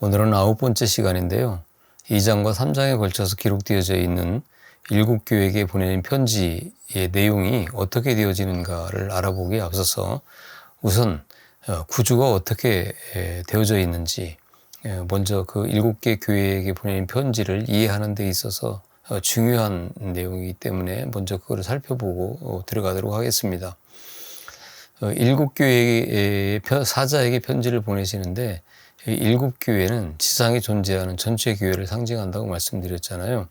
오늘은 9번째 시간인데요. 2장과 3장에 걸쳐서 기록되어져 있는 7교회에게 보내는 편지의 내용이 어떻게 되어지는가를 알아보기에 앞서서 우선 구조가 어떻게 되어져 있는지, 먼저 그 7개 교회에게 보내는 편지를 이해하는 데 있어서 중요한 내용이기 때문에 먼저 그거를 살펴보고 들어가도록 하겠습니다. 7교회의 사자에게 편지를 보내시는데, 7교회는 지상에 존재하는 전체 교회를 상징한다고 말씀드렸잖아요.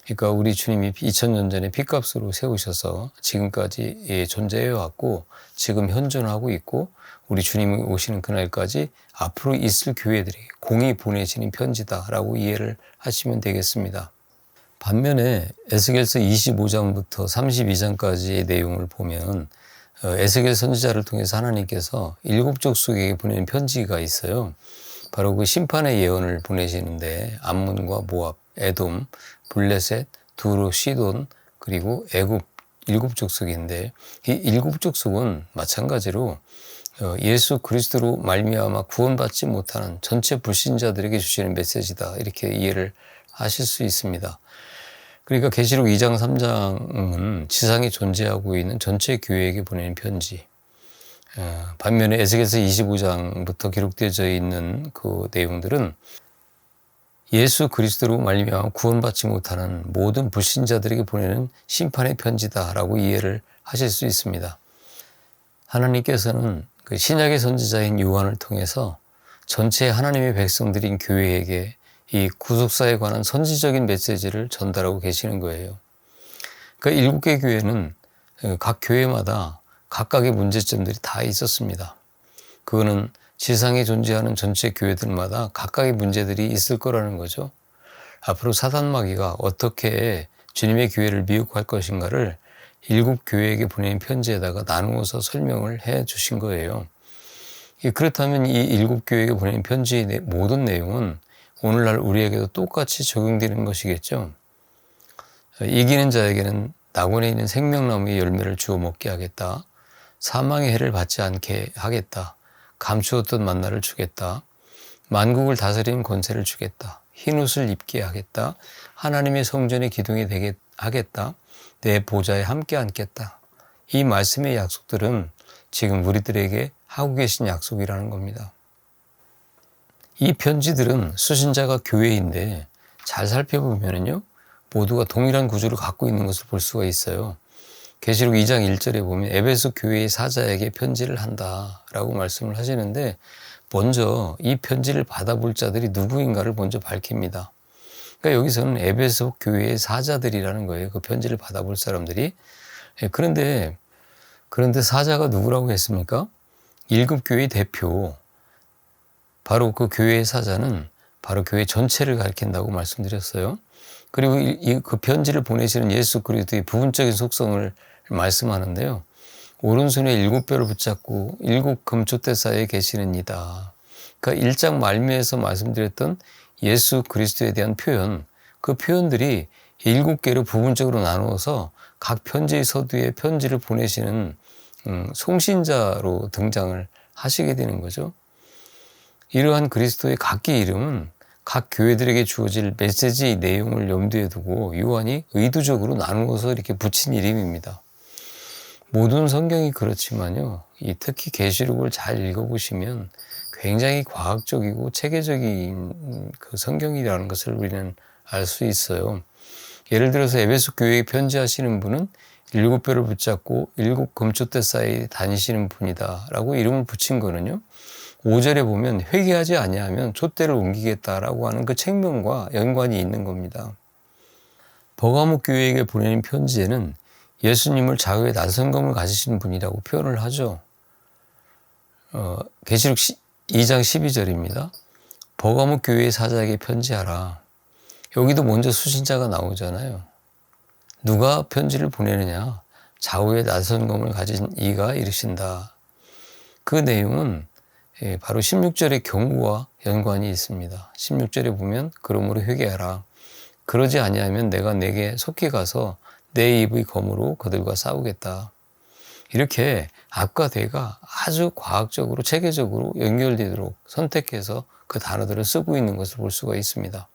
그러니까 우리 주님이 2000년 전에 핏값으로 세우셔서 지금까지 존재해 왔고, 지금 현존하고 있고, 우리 주님이 오시는 그날까지 앞으로 있을 교회들에게 공이 보내시는 편지다라고 이해를 하시면 되겠습니다. 반면에 에스겔서 25장부터 32장까지의 내용을 보면 에스겔 선지자를 통해서 하나님께서 7족속에게 보내는 편지가 있어요. 바로 그 심판의 예언을 보내시는데 암몬과 모압, 에돔, 블레셋, 두로, 시돈, 그리고 애굽 7족속인데 이 7족속은 마찬가지로 예수 그리스도로 말미암아 구원받지 못하는 전체 불신자들에게 주시는 메시지다, 이렇게 이해를 하실 수 있습니다. 그러니까 계시록 2장 3장은 지상에 존재하고 있는 전체 교회에게 보내는 편지, 반면에 에스겔서 25장부터 기록되어져 있는 그 내용들은 예수 그리스도로 말미암아 구원받지 못하는 모든 불신자들에게 보내는 심판의 편지다라고 이해를 하실 수 있습니다. 하나님께서는 그 신약의 선지자인 요한을 통해서 전체 하나님의 백성들인 교회에게 이 구속사에 관한 선지적인 메시지를 전달하고 계시는 거예요. 그러니까 7개 교회는 각 교회마다 각각의 문제점들이 다 있었습니다. 그거는 지상에 존재하는 전체 교회들마다 각각의 문제들이 있을 거라는 거죠. 앞으로 사단마귀가 어떻게 주님의 교회를 미혹할 것인가를 7교회에게 보내는 편지에다가 나누어서 설명을 해 주신 거예요. 그렇다면 이 7교회에게 보내는 편지의 모든 내용은 오늘날 우리에게도 똑같이 적용되는 것이겠죠. 이기는 자에게는 낙원에 있는 생명나무의 열매를 주워 먹게 하겠다. 사망의 해를 받지 않게 하겠다. 감추었던 만나를 주겠다. 만국을 다스리는 권세를 주겠다. 흰옷을 입게 하겠다. 하나님의 성전의 기둥이 되게 하겠다. 내 보좌에 함께 앉겠다. 이 말씀의 약속들은 지금 우리들에게 하고 계신 약속이라는 겁니다. 이 편지들은 수신자가 교회인데 잘 살펴보면요, 모두가 동일한 구조를 갖고 있는 것을 볼 수가 있어요. 계시록 2장 1절에 보면 에베소 교회의 사자에게 편지를 한다라고 말씀을 하시는데, 먼저 이 편지를 받아볼 자들이 누구인가를 먼저 밝힙니다. 그러니까 여기서는 에베소 교회의 사자들이라는 거예요. 그 편지를 받아볼 사람들이. 그런데 사자가 누구라고 했습니까? 7교회의 대표, 바로 그 교회의 사자는 바로 교회 전체를 가리킨다고 말씀드렸어요. 그리고 그 편지를 보내시는 예수 그리스도의 부분적인 속성을 말씀하는데요. 오른손에 7뼈를 붙잡고 7 금촛대 사이에 계시는 이다. 그러니까 1장 말미에서 말씀드렸던 예수 그리스도에 대한 표현, 그 표현들이 7개로 부분적으로 나누어서 각 편지의 서두에 편지를 보내시는 송신자로 등장을 하시게 되는 거죠. 이러한 그리스도의 각기 이름은 각 교회들에게 주어질 메시지의 내용을 염두에 두고 요한이 의도적으로 나누어서 이렇게 붙인 이름입니다. 모든 성경이 그렇지만요, 특히 계시록을 잘 읽어보시면 굉장히 과학적이고 체계적인 그 성경이라는 것을 우리는 알 수 있어요. 예를 들어서 에베소 교회에 편지하시는 분은 7뼈를 붙잡고 7 금촛대 사이에 다니시는 분이다 라고 이름을 붙인 거는요, 5절에 보면 회개하지 아니하면 촛대를 옮기겠다라고 하는 그 책명과 연관이 있는 겁니다. 버가모 교회에게 보내는 편지에는 예수님을 좌우에 나선검을 가지신 분이라고 표현을 하죠. 계시록 2장 12절입니다. 버가모 교회의 사자에게 편지하라. 여기도 먼저 수신자가 나오잖아요. 누가 편지를 보내느냐? 좌우에 나선검을 가진 이가 이르신다. 그 내용은 바로 16절의 경고와 연관이 있습니다. 16절에 보면 그러므로 회개하라. 그러지 아니하면 내가 내게 속히 가서 내 입의 검으로 그들과 싸우겠다. 이렇게 앞과 뒤가 아주 과학적으로 체계적으로 연결되도록 선택해서 그 단어들을 쓰고 있는 것을 볼 수가 있습니다.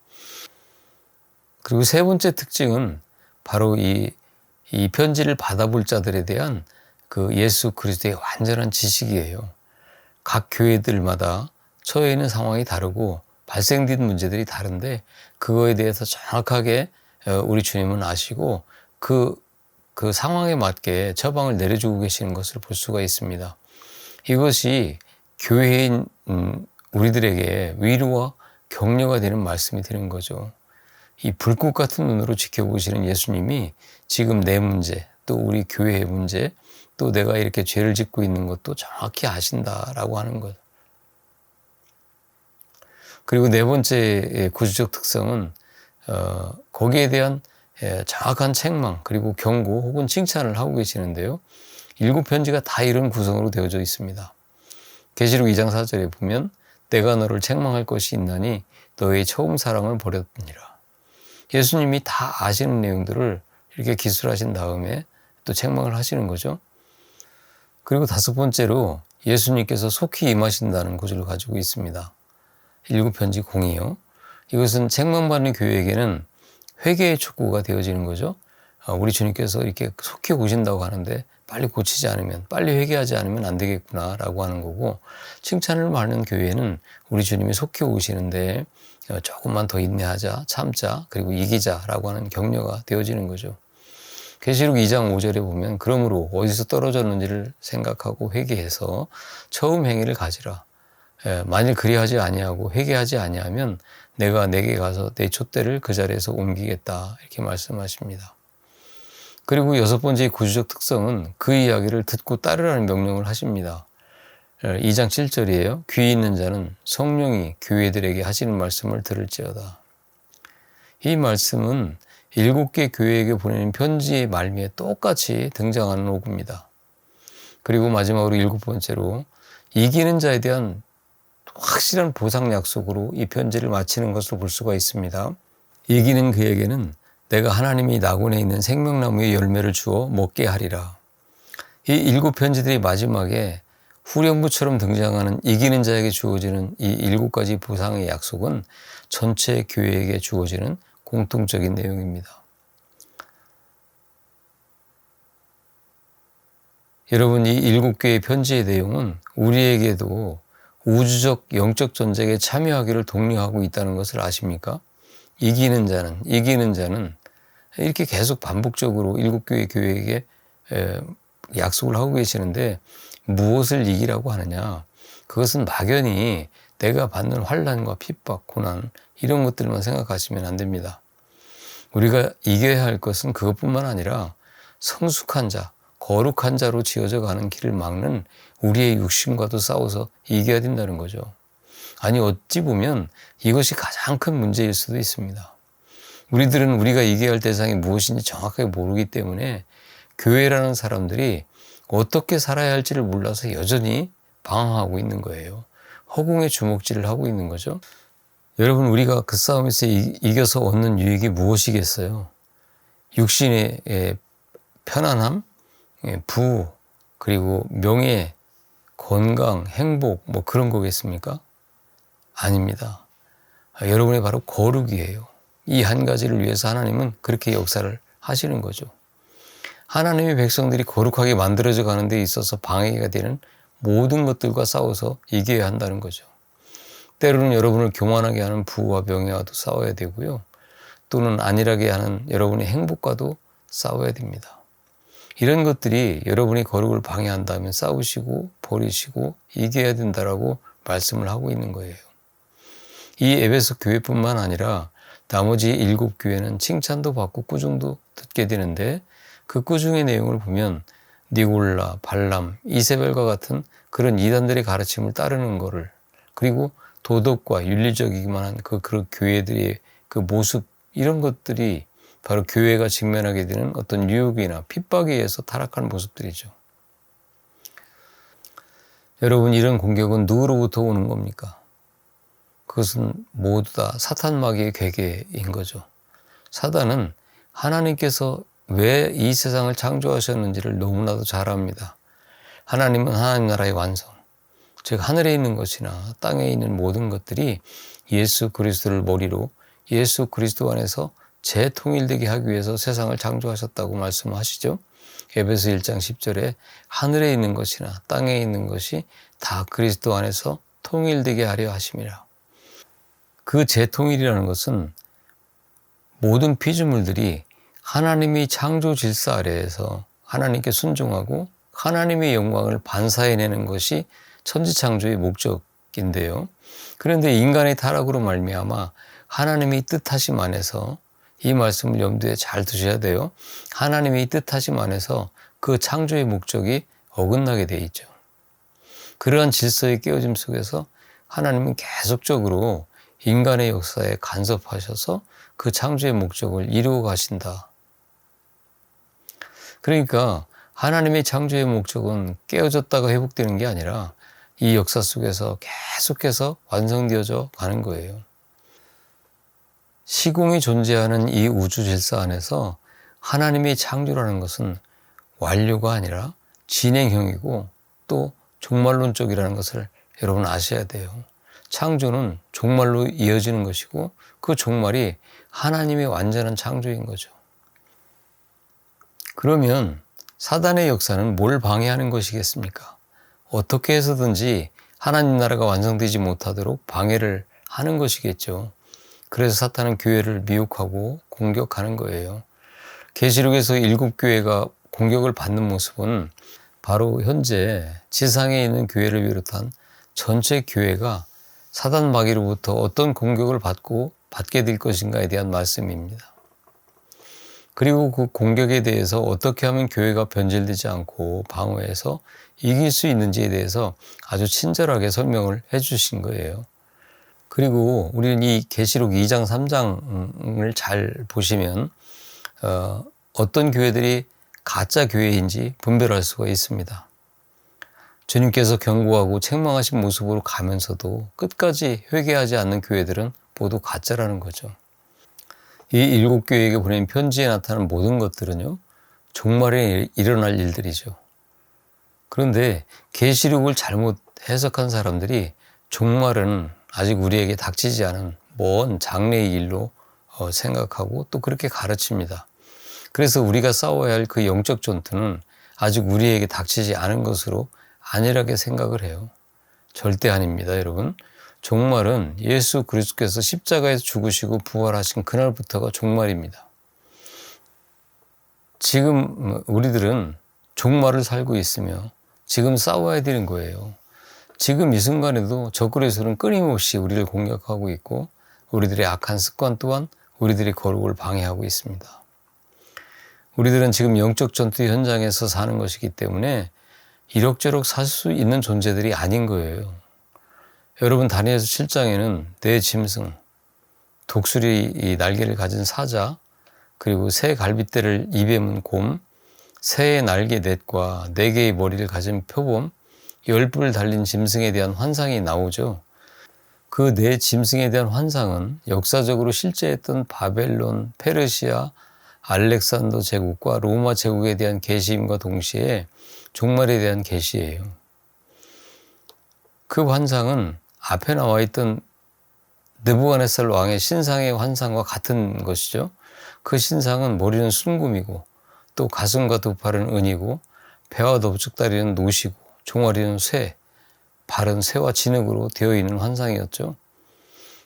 그리고 세 번째 특징은 바로 이 편지를 받아볼 자들에 대한 그 예수 그리스도의 완전한 지식이에요. 각 교회들마다 처해 있는 상황이 다르고 발생된 문제들이 다른데 그거에 대해서 정확하게 우리 주님은 아시고 그 상황에 맞게 처방을 내려주고 계시는 것을 볼 수가 있습니다. 이것이 교회인 우리들에게 위로와 격려가 되는 말씀이 되는 거죠. 이 불꽃 같은 눈으로 지켜보시는 예수님이 지금 내 문제, 또 우리 교회의 문제, 또 내가 이렇게 죄를 짓고 있는 것도 정확히 아신다라고 하는 것. 그리고 네 번째 구주적 특성은 거기에 대한 정확한 책망 그리고 경고 혹은 칭찬을 하고 계시는데요. 7편지가 다 이런 구성으로 되어져 있습니다. 계시록 2장 4절에 보면 내가 너를 책망할 것이 있나니 너의 처음 사랑을 버렸느니라. 예수님이 다 아시는 내용들을 이렇게 기술하신 다음에 또 책망을 하시는 거죠. 그리고 5번째로 예수님께서 속히 임하신다는 구절을 가지고 있습니다. 7편지 공이요. 이것은 책망받는 교회에게는 회개의 촉구가 되어지는 거죠. 우리 주님께서 이렇게 속히 오신다고 하는데 빨리 고치지 않으면, 빨리 회개하지 않으면 안 되겠구나라고 하는 거고, 칭찬을 받는 교회는 우리 주님이 속히 오시는데 조금만 더 인내하자, 참자, 그리고 이기자라고 하는 격려가 되어지는 거죠. 계시록 2장 5절에 보면 그러므로 어디서 떨어졌는지를 생각하고 회개해서 처음 행위를 가지라. 만일 그리하지 아니하고 회개하지 아니하면 내가 내게 가서 내 촛대를 그 자리에서 옮기겠다 이렇게 말씀하십니다. 그리고 6번째 구주적 특성은 그 이야기를 듣고 따르라는 명령을 하십니다. 2장 7절이에요. 귀 있는 자는 성령이 교회들에게 하시는 말씀을 들을지어다. 이 말씀은 7개 교회에게 보내는 편지의 말미에 똑같이 등장하는 오구입니다. 그리고 마지막으로 7번째로 이기는 자에 대한 확실한 보상 약속으로 이 편지를 마치는 것을 볼 수가 있습니다. 이기는 그에게는 내가 하나님이 낙원에 있는 생명나무의 열매를 주어 먹게 하리라. 이 7편지들의 마지막에 후렴구처럼 등장하는 이기는 자에게 주어지는 이 7가지 보상의 약속은 전체 교회에게 주어지는 공통적인 내용입니다. 여러분, 이 7개의 편지의 내용은 우리에게도 우주적 영적 전쟁에 참여하기를 독려하고 있다는 것을 아십니까? 이기는 자는 이렇게 계속 반복적으로 7개의 교회에게 약속을 하고 계시는데 무엇을 이기라고 하느냐? 그것은 막연히 내가 받는 환난과 핍박, 고난 이런 것들만 생각하시면 안 됩니다. 우리가 이겨야 할 것은 그것뿐만 아니라 성숙한 자, 거룩한 자로 지어져 가는 길을 막는 우리의 육신과도 싸워서 이겨야 된다는 거죠. 아니 어찌 보면 이것이 가장 큰 문제일 수도 있습니다. 우리들은 우리가 이겨야 할 대상이 무엇인지 정확하게 모르기 때문에 교회라는 사람들이 어떻게 살아야 할지를 몰라서 여전히 방황하고 있는 거예요. 허공에 주먹질을 하고 있는 거죠. 여러분, 우리가 그 싸움에서 이겨서 얻는 유익이 무엇이겠어요? 육신의 편안함, 부, 그리고 명예, 건강, 행복 뭐 그런 거겠습니까? 아닙니다. 여러분의 바로 거룩이에요. 이 한 가지를 위해서 하나님은 그렇게 역사를 하시는 거죠. 하나님의 백성들이 거룩하게 만들어져 가는 데 있어서 방해가 되는 모든 것들과 싸워서 이겨야 한다는 거죠. 때로는 여러분을 교만하게 하는 부와 명예와도 싸워야 되고요. 또는 안일하게 하는 여러분의 행복과도 싸워야 됩니다. 이런 것들이 여러분의 거룩을 방해한다면 싸우시고 버리시고 이겨야 된다라고 말씀을 하고 있는 거예요. 이 에베소 교회뿐만 아니라 나머지 7교회는 칭찬도 받고 꾸중도 듣게 되는데 그 꾸중의 내용을 보면 니골라, 발람, 이세벨과 같은 그런 이단들의 가르침을 따르는 거를, 그리고 도덕과 윤리적이기만 한 그 교회들의 그 모습, 이런 것들이 바로 교회가 직면하게 되는 어떤 유혹이나 핍박에 의해서 타락하는 모습들이죠. 여러분, 이런 공격은 누구로부터 오는 겁니까? 그것은 모두 다 사탄 마귀의 괴계인 거죠. 사단은 하나님께서 왜 이 세상을 창조하셨는지를 너무나도 잘 압니다. 하나님은 하나님 나라의 완성, 즉 하늘에 있는 것이나 땅에 있는 모든 것들이 예수 그리스도를 머리로 예수 그리스도 안에서 재통일되게 하기 위해서 세상을 창조하셨다고 말씀하시죠. 에베소 1장 10절에 하늘에 있는 것이나 땅에 있는 것이 다 그리스도 안에서 통일되게 하려 하심이라. 그 재통일이라는 것은 모든 피조물들이 하나님이 창조 질서 아래에서 하나님께 순종하고 하나님의 영광을 반사해내는 것이 천지창조의 목적인데요. 그런데 인간의 타락으로 말미암아 하나님이 뜻하심 안에서, 이 말씀을 염두에 잘 두셔야 돼요. 하나님이 뜻하심 안에서 그 창조의 목적이 어긋나게 돼 있죠. 그러한 질서의 깨어짐 속에서 하나님은 계속적으로 인간의 역사에 간섭하셔서 그 창조의 목적을 이루어 가신다. 그러니까 하나님의 창조의 목적은 깨어졌다가 회복되는 게 아니라 이 역사 속에서 계속해서 완성되어져 가는 거예요. 시공이 존재하는 이 우주 질서 안에서 하나님의 창조라는 것은 완료가 아니라 진행형이고 또 종말론적이라는 것을 여러분 아셔야 돼요. 창조는 종말로 이어지는 것이고 그 종말이 하나님의 완전한 창조인 거죠. 그러면 사단의 역사는 뭘 방해하는 것이겠습니까? 어떻게 해서든지 하나님 나라가 완성되지 못하도록 방해를 하는 것이겠죠. 그래서 사탄은 교회를 미혹하고 공격하는 거예요. 계시록에서 7교회가 공격을 받는 모습은 바로 현재 지상에 있는 교회를 비롯한 전체 교회가 사단 마귀로부터 어떤 공격을 받게 될 것인가에 대한 말씀입니다. 그리고 그 공격에 대해서 어떻게 하면 교회가 변질되지 않고 방어해서 이길 수 있는지에 대해서 아주 친절하게 설명을 해 주신 거예요. 그리고 우리는 이 계시록 2장 3장을 잘 보시면 어떤 교회들이 가짜 교회인지 분별할 수가 있습니다. 주님께서 경고하고 책망하신 모습으로 가면서도 끝까지 회개하지 않는 교회들은 모두 가짜라는 거죠. 이 7교회에게 보낸 편지에 나타난 모든 것들은요, 종말에 일어날 일들이죠. 그런데 계시록을 잘못 해석한 사람들이 종말은 아직 우리에게 닥치지 않은 먼 장래의 일로 생각하고 또 그렇게 가르칩니다. 그래서 우리가 싸워야 할 그 영적 전투는 아직 우리에게 닥치지 않은 것으로 안일하게 생각을 해요. 절대 아닙니다, 여러분. 종말은 예수 그리스도께서 십자가에서 죽으시고 부활하신 그날부터가 종말입니다. 지금 우리들은 종말을 살고 있으며 지금 싸워야 되는 거예요. 지금 이 순간에도 적그리스도는 끊임없이 우리를 공격하고 있고 우리들의 악한 습관 또한 우리들의 거룩을 방해하고 있습니다. 우리들은 지금 영적 전투 현장에서 사는 것이기 때문에 이럭저럭 살 수 있는 존재들이 아닌 거예요. 여러분, 다니엘서 7장에는 네 짐승, 독수리 날개를 가진 사자, 그리고 새 갈빗대를 입에 문 곰, 새의 날개 넷과 4개의 머리를 가진 표범, 10뿔 달린 짐승에 대한 환상이 나오죠. 그 네 짐승에 대한 환상은 역사적으로 실제했던 바벨론, 페르시아, 알렉산더 제국과 로마 제국에 대한 계시임과 동시에 종말에 대한 계시예요. 그 환상은 앞에 나와 있던 느부갓네살 왕의 신상의 환상과 같은 것이죠. 그 신상은 머리는 순금이고 또 가슴과 두 팔은 은이고 배와 넓적다리는 노시고 종아리는 쇠, 발은 새와 진흙으로 되어 있는 환상이었죠.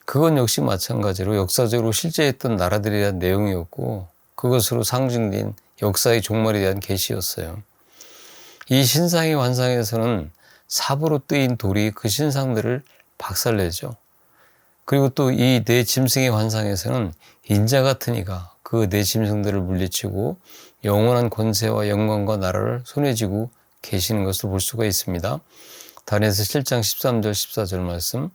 그건 역시 마찬가지로 역사적으로 실제했던 나라들에 대한 내용이었고 그것으로 상징된 역사의 종말에 대한 계시였어요. 이 신상의 환상에서는 삽으로 뜨인 돌이 그 신상들을 박살내죠. 그리고 또 이 네 짐승의 환상에서는 인자 같은 이가 그 네 짐승들을 물리치고 영원한 권세와 영광과 나라를 손에 쥐고 계시는 것을 볼 수가 있습니다. 다니엘서 7장 13절 14절 말씀,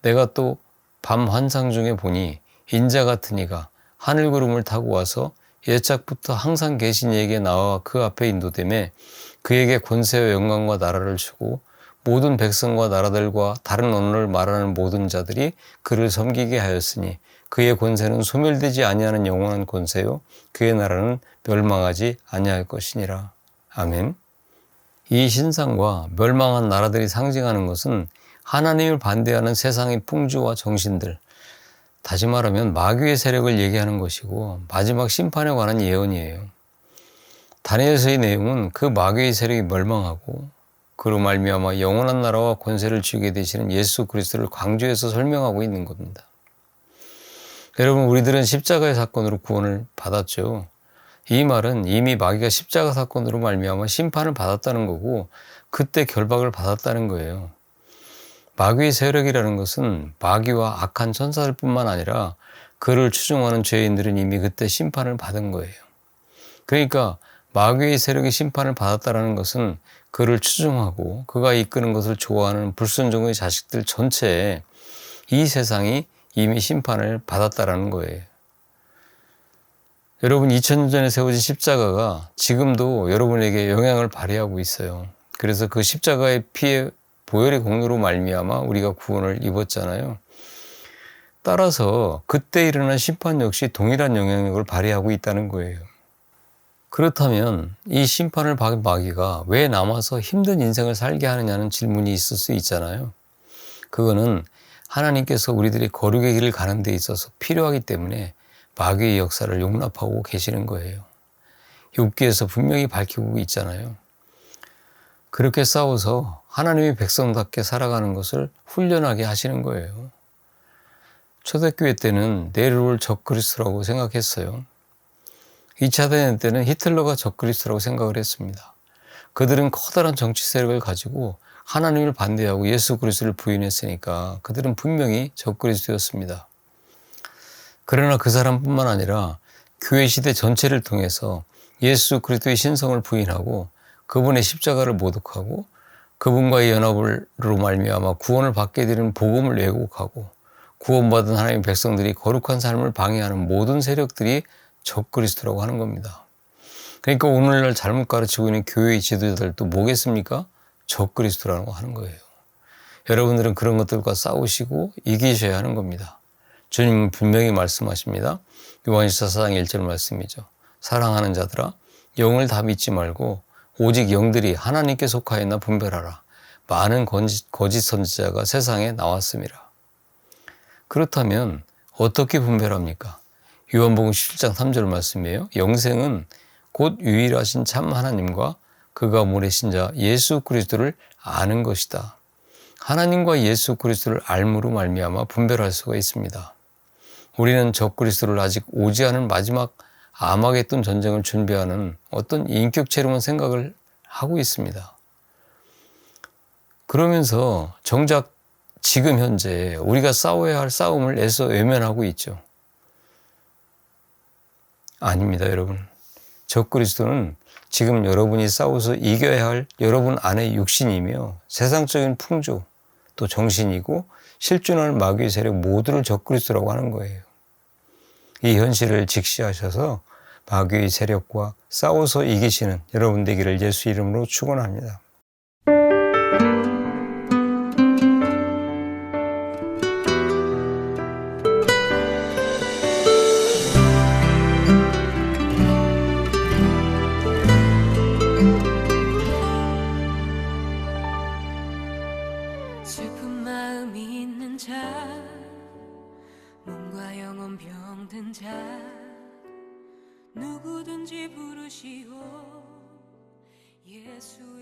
내가 또 밤 환상 중에 보니 인자 같은 이가 하늘 구름을 타고 와서 옛적부터 항상 계신 이에게 나와 그 앞에 인도되매 그에게 권세와 영광과 나라를 주고 모든 백성과 나라들과 다른 언어를 말하는 모든 자들이 그를 섬기게 하였으니 그의 권세는 소멸되지 아니하는 영원한 권세요 그의 나라는 멸망하지 아니할 것이니라. 아멘. 이 신상과 멸망한 나라들이 상징하는 것은 하나님을 반대하는 세상의 풍조와 정신들, 다시 말하면 마귀의 세력을 얘기하는 것이고 마지막 심판에 관한 예언이에요. 다니엘서의 내용은 그 마귀의 세력이 멸망하고 그로 말미암아 영원한 나라와 권세를 쥐게 되시는 예수 그리스도를 강조해서 설명하고 있는 겁니다. 여러분, 우리들은 십자가의 사건으로 구원을 받았죠. 이 말은 이미 마귀가 십자가 사건으로 말미암아 심판을 받았다는 거고 그때 결박을 받았다는 거예요. 마귀의 세력이라는 것은 마귀와 악한 천사들뿐만 아니라 그를 추종하는 죄인들은 이미 그때 심판을 받은 거예요. 그러니까 마귀의 세력이 심판을 받았다는 것은 그를 추종하고 그가 이끄는 것을 좋아하는 불순종의 자식들 전체에 이 세상이 이미 심판을 받았다는 거예요. 여러분, 2000년 전에 세워진 십자가가 지금도 여러분에게 영향을 발휘하고 있어요. 그래서 그 십자가의 피의 보혈의 공로로 말미암아 우리가 구원을 입었잖아요. 따라서 그때 일어난 심판 역시 동일한 영향력을 발휘하고 있다는 거예요. 그렇다면 이 심판을 받은 마귀가 왜 남아서 힘든 인생을 살게 하느냐는 질문이 있을 수 있잖아요. 그거는 하나님께서 우리들이 거룩의 길을 가는 데 있어서 필요하기 때문에 마귀의 역사를 용납하고 계시는 거예요. 욥기에서 분명히 밝히고 있잖아요. 그렇게 싸워서 하나님의 백성답게 살아가는 것을 훈련하게 하시는 거예요. 초대교회 때는 네로를 적그리스도라고 생각했어요. 2차 대전 때는 히틀러가 적그리스도라고 생각을 했습니다. 그들은 커다란 정치 세력을 가지고 하나님을 반대하고 예수 그리스도를 부인했으니까 그들은 분명히 적그리스도였습니다. 그러나 그 사람뿐만 아니라 교회 시대 전체를 통해서 예수 그리스도의 신성을 부인하고 그분의 십자가를 모독하고 그분과의 연합으로 말미암아 구원을 받게 되는 복음을 왜곡하고 구원받은 하나님의 백성들이 거룩한 삶을 방해하는 모든 세력들이 적그리스도라고 하는 겁니다. 그러니까 오늘날 잘못 가르치고 있는 교회의 지도자들도 뭐겠습니까? 적그리스도라고 하는 거예요. 여러분들은 그런 것들과 싸우시고 이기셔야 하는 겁니다. 주님은 분명히 말씀하십니다. 요한일서 4장 1절 말씀이죠. 사랑하는 자들아, 영을 다 믿지 말고 오직 영들이 하나님께 속하였나 분별하라. 많은 거짓 선지자가 세상에 나왔음이라. 그렇다면 어떻게 분별합니까? 요한복음 17장 3절 말씀이에요. 영생은 곧 유일하신 참 하나님과 그가 보내신 자 예수 그리스도를 아는 것이다. 하나님과 예수 그리스도를 알므로 말미암아 분별할 수가 있습니다. 우리는 적그리스도를 아직 오지 않은 마지막 아마겟돈 전쟁을 준비하는 어떤 인격체로만 생각을 하고 있습니다. 그러면서 정작 지금 현재 우리가 싸워야 할 싸움을 애써 외면하고 있죠. 아닙니다, 여러분. 적그리스도는 지금 여러분이 싸워서 이겨야 할 여러분 안의 육신이며 세상적인 풍조, 또 정신이고 실존하는 마귀의 세력 모두를 적그리스도라고 하는 거예요. 이 현실을 직시하셔서 마귀의 세력과 싸워서 이기시는 여러분 되기를 예수 이름으로 축원합니다. 슬픈 마음 있는 자, 몸과 영혼 병든 자, 누구든지 부르시오 예수